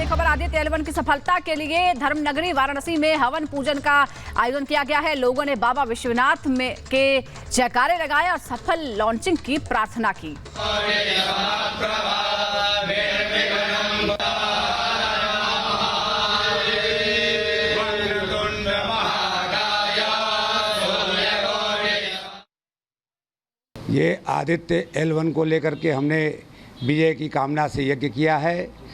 बड़ी खबर आदित्य L1 की सफलता के लिए धर्मनगरी वाराणसी में हवन पूजन का आयोजन किया गया है। लोगों ने बाबा विश्वनाथ में के जयकारे लगाए और सफल लॉन्चिंग की प्रार्थना की। ये आदित्य L1 को लेकर के हमने विजय की कामना से यज्ञ किया है।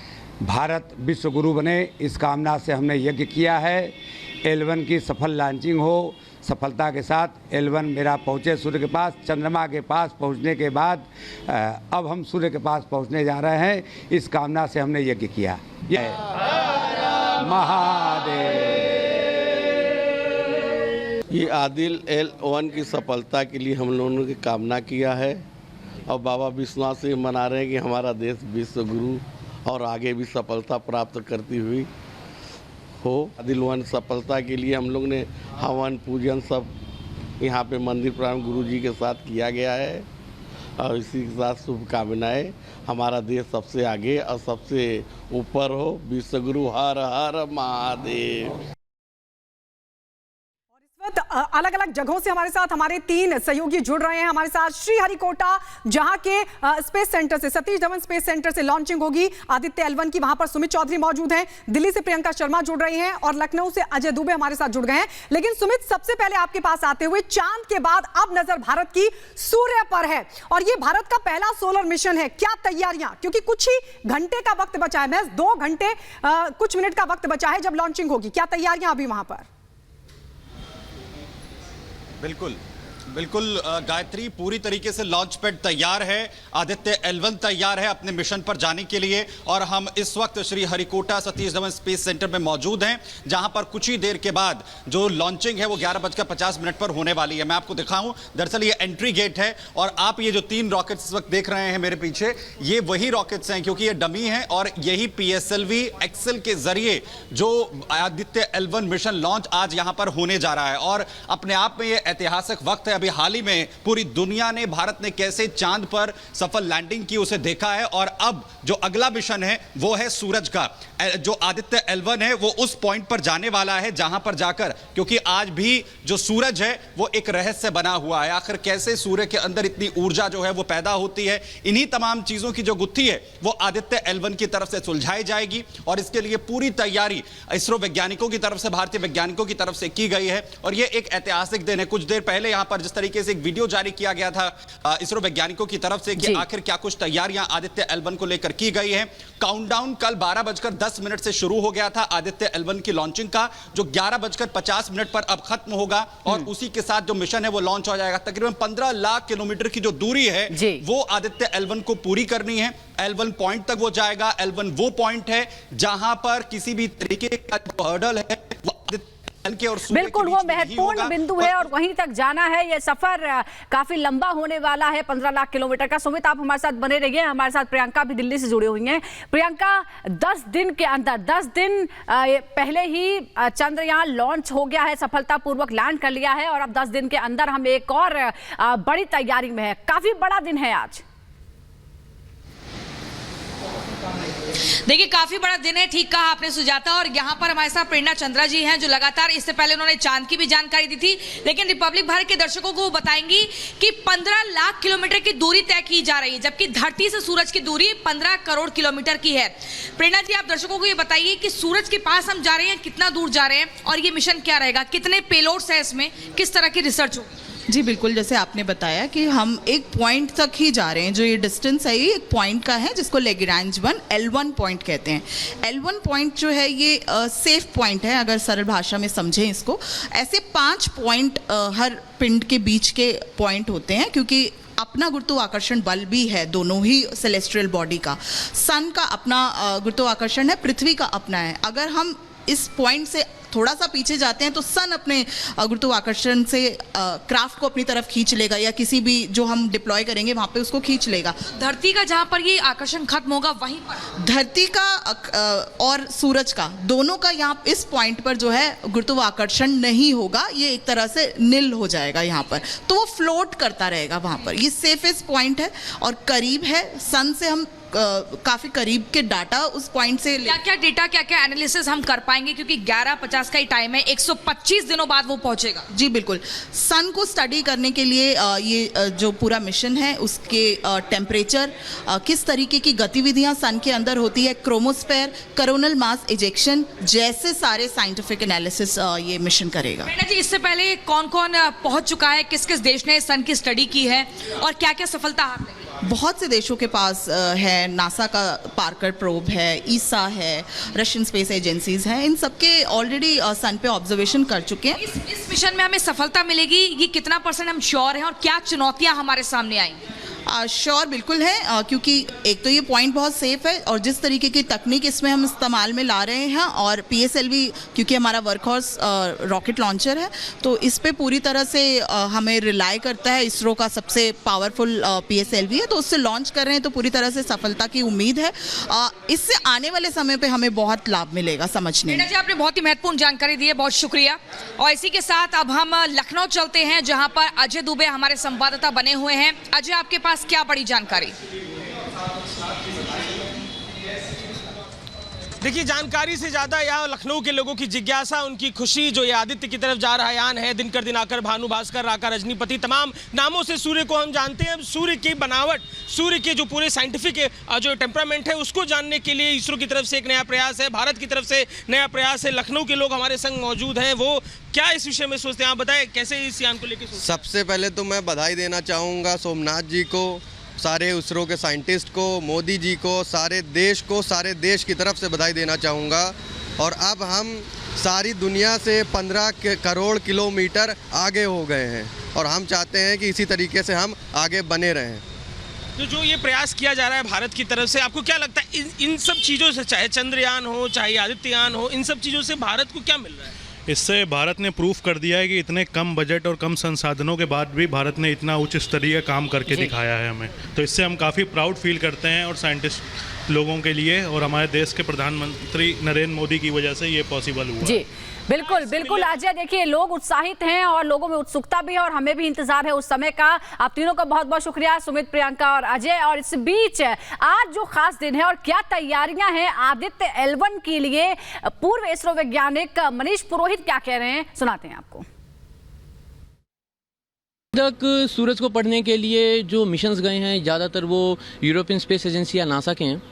भारत विश्व गुरु बने इस कामना से हमने यज्ञ किया है। L1 की सफल लॉन्चिंग हो, सफलता के साथ L1 मेरा पहुँचे सूर्य के पास। चंद्रमा के पास पहुँचने के बाद अब हम सूर्य के पास पहुँचने जा रहे हैं। इस कामना से हमने यज्ञ किया। ये महादेव। ये आदिल L1 की सफलता के लिए हम लोगों ने कामना किया है और बाबा विश्वनाथ से मना रहे हैं कि हमारा देश विश्व गुरु और आगे भी सफलता प्राप्त करती हुई हो। आदिल 1 सफलता के लिए हम लोग ने हवन पूजन सब यहाँ पे मंदिर प्रांगण गुरु जी के साथ किया गया है और इसी के साथ शुभकामनाएं हमारा देश सबसे आगे और सबसे ऊपर हो। विश्व गुरु हर हर महादेव। अलग अलग जगहों से हमारे साथ हमारे 3 सहयोगी जुड़ रहे हैं। हमारे साथ श्रीहरिकोटा जहां के स्पेस सेंटर से, सतीश धवन स्पेस सेंटर से लॉन्चिंग होगी आदित्य L1 की, वहां पर सुमित चौधरी मौजूद हैं। दिल्ली से प्रियंका शर्मा जुड़ रही हैं और लखनऊ से अजय दुबे हमारे साथ जुड़ गए हैं। लेकिन सुमित, सबसे पहले आपके पास आते हुए, चांद के बाद अब नजर भारत की सूर्य पर है और ये भारत का पहला सोलर मिशन है। क्या तैयारियां, क्योंकि कुछ ही घंटे का वक्त बचा है, महज 2 घंटे कुछ मिनट का वक्त बचा है जब लॉन्चिंग होगी। क्या तैयारियां अभी वहां पर? बिल्कुल गायत्री, पूरी तरीके से लॉन्च पैड तैयार है। आदित्य L1 तैयार है अपने मिशन पर जाने के लिए और हम इस वक्त श्री हरिकोटा सतीश धवन स्पेस सेंटर में मौजूद हैं, जहां पर कुछ ही देर के बाद जो लॉन्चिंग है वो 11:50 पर होने वाली है। मैं आपको दिखाऊं, दरअसल ये एंट्री गेट है और आप ये जो 3 रॉकेट्स इस वक्त देख रहे हैं मेरे पीछे, ये वही रॉकेट्स हैं क्योंकि ये डमी हैं और यही PSLV एक्सेल के जरिए जो आदित्य L1 मिशन लॉन्च आज यहां पर होने जा रहा है। और अपने आप में ये ऐतिहासिक वक्त है। अभी हाल ही में पूरी दुनिया ने, भारत ने कैसे चांद पर सफल लैंडिंग की उसे देखा है और अब जो अगला मिशन है वो है सूरज का। जो आदित्य L1 है वो उस पॉइंट पर जाने वाला है जहां पर जाकर, क्योंकि आज भी जो सूरज है वो एक रहस्य बना हुआ है। आखिर कैसे सूर्य के अंदर इतनी ऊर्जा जो है वो पैदा होती है, इन्हीं तमाम चीजों की जो गुत्थी है वो आदित्य L1 की तरफ से सुलझाई जाएगी और इसके लिए पूरी तैयारी इसरो वैज्ञानिकों की तरफ से, भारतीय वैज्ञानिकों की तरफ से की गई है। और ये एक ऐतिहासिक दिन है। कुछ देर पहले यहां पर जिस तरीके से एक वीडियो जारी किया गया था इसरो वैज्ञानिकों की तरफ से कि आखिर क्या कुछ तैयारियां आदित्य L1 को लेकर की गई है। काउंटडाउन कल 12:10 से शुरू हो गया था आदित्य L1 की लॉन्चिंग का, जो 11:50 पर अब खत्म होगा और उसी के साथ जो मिशन है वो लॉन्च हो जाएगा। तकरीबन 15 लाख किलोमीटर की जो दूरी है वो आदित्य L1 को पूरी करनी है। L1 पॉइंट तक वो जाएगा। L1 वो पॉइंट है जहां पर किसी भी तरीके का जो हर्डल है वो बिल्कुल वो महत्वपूर्ण बिंदु है और वहीं तक जाना है। ये सफर काफी लंबा होने वाला है, 15 लाख किलोमीटर का। सुमित, आप हमारे साथ बने रहिए। हमारे साथ प्रियंका भी दिल्ली से जुड़ी हुई हैं। प्रियंका, 10 दिन के अंदर, 10 दिन पहले ही चंद्रयान लॉन्च हो गया है, सफलतापूर्वक लैंड कर लिया है और अब 10 दिन के अंदर हम एक और बड़ी तैयारी में है। काफी बड़ा दिन है आज। देखिए, काफी बड़ा दिन है, ठीक कहा आपने सुजाता। और यहाँ पर हमारे साथ प्रेरणा चंद्रा जी हैं जो लगातार, इससे पहले उन्होंने चांद की भी जानकारी दी थी, लेकिन रिपब्लिक भारत के दर्शकों को बताएंगी कि 15 लाख किलोमीटर की दूरी तय की जा रही है, जबकि धरती से सूरज की दूरी 15 करोड़ किलोमीटर की है। प्रेरणा जी, आप दर्शकों को ये बताइए कि सूरज के पास हम जा रहे हैं, कितना दूर जा रहे हैं और ये मिशन क्या रहेगा, कितने पेलोड्स है इसमें, किस तरह की रिसर्च होगी? जी बिल्कुल, जैसे आपने बताया कि हम एक पॉइंट तक ही जा रहे हैं। जो ये डिस्टेंस है ये एक पॉइंट का है जिसको लेग्रांज 1 L1 पॉइंट कहते हैं। L1 पॉइंट जो है ये सेफ पॉइंट है, अगर सरल भाषा में समझें इसको। ऐसे 5 पॉइंट हर पिंड के बीच के पॉइंट होते हैं, क्योंकि अपना गुरुत्वाकर्षण बल भी है दोनों ही सेलेस्ट्रियल बॉडी का। सन का अपना गुरुत्वाकर्षण है, पृथ्वी का अपना है। अगर हम इस पॉइंट से थोड़ा सा पीछे जाते हैं तो सन अपने गुरुत्वाकर्षण से क्राफ्ट को अपनी तरफ खींच लेगा या किसी भी जो हम डिप्लॉय करेंगे वहां पे उसको खींच लेगा। धरती का जहां पर ये आकर्षण खत्म होगा वहीं पर धरती का और सूरज का दोनों का यहाँ इस पॉइंट पर जो है गुरुत्वाकर्षण नहीं होगा, ये एक तरह से निल हो जाएगा यहाँ पर, तो वो फ्लोट करता रहेगा वहाँ पर। ये सेफेस्ट पॉइंट है और करीब है, सन से हम काफ़ी करीब के डाटा उस पॉइंट से क्या क्या डेटा, क्या क्या एनालिसिस हम कर पाएंगे, क्योंकि 11:50 का ही टाइम है, 125 दिनों बाद वो पहुंचेगा। जी बिल्कुल, सन को स्टडी करने के लिए ये जो पूरा मिशन है उसके टेम्परेचर, किस तरीके की गतिविधियां सन के अंदर होती है, क्रोमोस्फेयर, कोरोनल मास इजेक्शन जैसे सारे साइंटिफिक एनालिसिस ये मिशन करेगा। प्रेरणा जी, इससे पहले कौन कौन पहुंच चुका है, किस किस देश ने सन की स्टडी की है और क्या क्या सफलता हाथ लगी? बहुत से देशों के पास है, नासा का पार्कर प्रोब है, ईसा है, रशियन स्पेस एजेंसीज हैं, इन सबके ऑलरेडी सन पे ऑब्जर्वेशन कर चुके हैं। इस मिशन में हमें सफलता मिलेगी, ये कितना % हम श्योर हैं और क्या चुनौतियां हमारे सामने आएंगी? श्योर बिल्कुल है, क्योंकि एक तो ये पॉइंट बहुत सेफ है और जिस तरीके की तकनीक इसमें हम इस्तेमाल में ला रहे हैं, और PSLV क्योंकि हमारा वर्कहॉर्स रॉकेट लॉन्चर है तो इस पे पूरी तरह से हमें रिलाई करता है। इसरो का सबसे पावरफुल PSLV है, तो उससे लॉन्च कर रहे हैं, तो पूरी तरह से सफलता की उम्मीद है। इससे आने वाले समय पे हमें बहुत लाभ मिलेगा समझने में। जी, आपने बहुत ही महत्वपूर्ण जानकारी दी है, बहुत शुक्रिया। और इसी के साथ अब हम लखनऊ चलते हैं, जहां पर अजय दुबे हमारे संवाददाता बने हुए हैं। अजय, आपके पास क्या बड़ी जानकारी? देखिए, जानकारी से ज़्यादा यहाँ लखनऊ के लोगों की जिज्ञासा, उनकी खुशी, जो ये आदित्य की तरफ जा रहा यान है, दिनकर, दिनाकर, भानु, भास्कर, राका, रजनीपति, तमाम नामों से सूर्य को हम जानते हैं। सूर्य की बनावट, सूर्य के जो पूरे साइंटिफिक जो टेम्परामेंट है उसको जानने के लिए इसरो की तरफ से एक नया प्रयास है, भारत की तरफ से नया प्रयास है। लखनऊ के लोग हमारे संग मौजूद हैं, वो क्या इस विषय में सोचते हैं, आप बताएं कैसे इस यान को लेकर सोचते हैं? सबसे पहले तो मैं बधाई देना चाहूँगा सोमनाथ जी को, सारे इसरो के साइंटिस्ट को, मोदी जी को, सारे देश की तरफ से बधाई देना चाहूँगा। और अब हम सारी दुनिया से 15 करोड़ किलोमीटर आगे हो गए हैं और हम चाहते हैं कि इसी तरीके से हम आगे बने रहें। तो जो ये प्रयास किया जा रहा है भारत की तरफ से, आपको क्या लगता है इन सब चीज़ों से, चाहे चंद्रयान हो, चाहे आदित्ययान हो, इन सब चीज़ों से भारत को क्या मिल रहा है? इससे भारत ने प्रूफ कर दिया है कि इतने कम बजट और कम संसाधनों के बाद भी भारत ने इतना उच्च स्तरीय काम करके दिखाया है हमें। तो इससे हम काफ़ी प्राउड फील करते हैं और साइंटिस्ट लोगों के लिए, और हमारे देश के प्रधानमंत्री नरेंद्र मोदी की वजह से ये पॉसिबल हुआ। जी बिल्कुल बिल्कुल अजय, देखिए लोग उत्साहित हैं और लोगों में उत्सुकता भी है और हमें भी इंतजार है उस समय का। आप तीनों का बहुत बहुत शुक्रिया, सुमित, प्रियंका और अजय। और इस बीच आज जो खास दिन है और क्या तैयारियां हैं आदित्य L1 के लिए, पूर्व इसरो वैज्ञानिक मनीष पुरोहित क्या कह रहे हैं, सुनाते हैं आपको। तक सूरज को पढ़ने के लिए जो मिशंस गए हैं ज़्यादातर वो यूरोपियन स्पेस एजेंसी या नासा के हैं,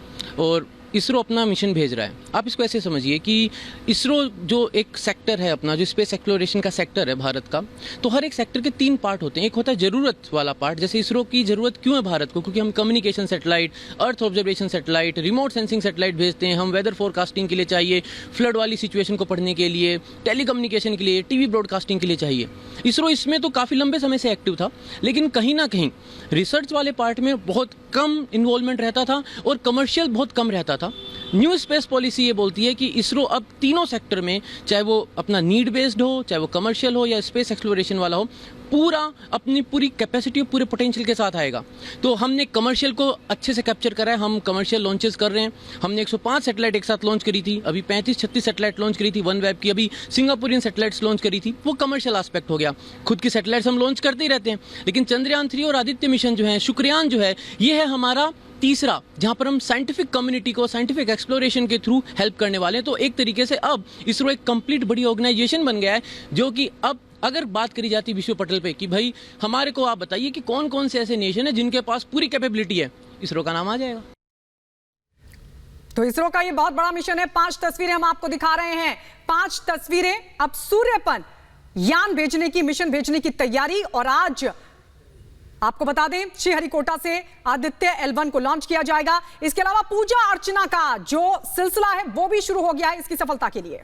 और इसरो अपना मिशन भेज रहा है। आप इसको ऐसे समझिए कि इसरो जो एक सेक्टर है अपना, जो स्पेस एक्सप्लोरेशन का सेक्टर है भारत का, तो हर एक सेक्टर के 3 पार्ट होते हैं। एक होता है ज़रूरत वाला पार्ट, जैसे इसरो की ज़रूरत क्यों है भारत को, क्योंकि हम communication satellite, earth observation satellite, remote sensing satellite भेजते हैं, हम वेदर फोरकास्टिंग के लिए चाहिए, फ्लड वाली सिचुएशन को पढ़ने के लिए, टेलीकम्युनिकेशन के लिए, टीवी ब्रॉडकास्टिंग के लिए चाहिए। इसरो इसमें तो काफ़ी लंबे समय से एक्टिव था, लेकिन कहीं ना कहीं रिसर्च वाले पार्ट में बहुत कम इन्वॉल्वमेंट रहता था और कमर्शियल बहुत कम रहता था। न्यू स्पेस पॉलिसी ये बोलती है कि इसरो अब तीनों सेक्टर में, चाहे वो अपना नीड बेस्ड हो, चाहे वो कमर्शियल हो या स्पेस एक्सप्लोरेशन वाला हो, पूरा अपनी पूरी कैपेसिटी और पूरे पोटेंशियल के साथ आएगा। तो हमने कमर्शियल को अच्छे से कैप्चर करा है, हम कमर्शियल लॉन्चेस कर रहे हैं। हमने 105 सैटेलाइट एक साथ लॉन्च करी थी, अभी 35-36 सैटेलाइट लॉन्च करी थी वन वेब की, अभी सिंगापुरियन सैटेलाइट्स लॉन्च करी थी, वो कमर्शियल एस्पेक्ट हो गया। खुद की सैटेलाइट्स हम लॉन्च करते ही रहते हैं, लेकिन चंद्रयान 3 और आदित्य मिशन जो है, शुक्रयान जो है, ये है हमारा तीसरा, जहां पर हम साइंटिफिक कम्युनिटी को साइंटिफिक एक्सप्लोरेशन के थ्रू हेल्प करने वाले हैं। तो एक तरीके से अब इसरो एक कंप्लीट बड़ी ऑर्गेनाइजेशन बन गया है, जो कि अब अगर बात करी जाती विश्व पटल पे कि भाई हमारे को आप बताइए कि कौन कौन से ऐसे नेशन है जिनके पास पूरी कैपेबिलिटी है, इसरो का नाम आ जाएगा। तो इसरो का ये बहुत बड़ा मिशन है। 5 तस्वीरें हम आपको दिखा रहे हैं, 5 तस्वीरें अब सूर्य पर यान भेजने की, मिशन भेजने की तैयारी। और आज आपको बता दें, श्रीहरिकोटा से आदित्य L1 को लॉन्च किया जाएगा। इसके अलावा पूजा अर्चना का जो सिलसिला है वो भी शुरू हो गया है इसकी सफलता के लिए।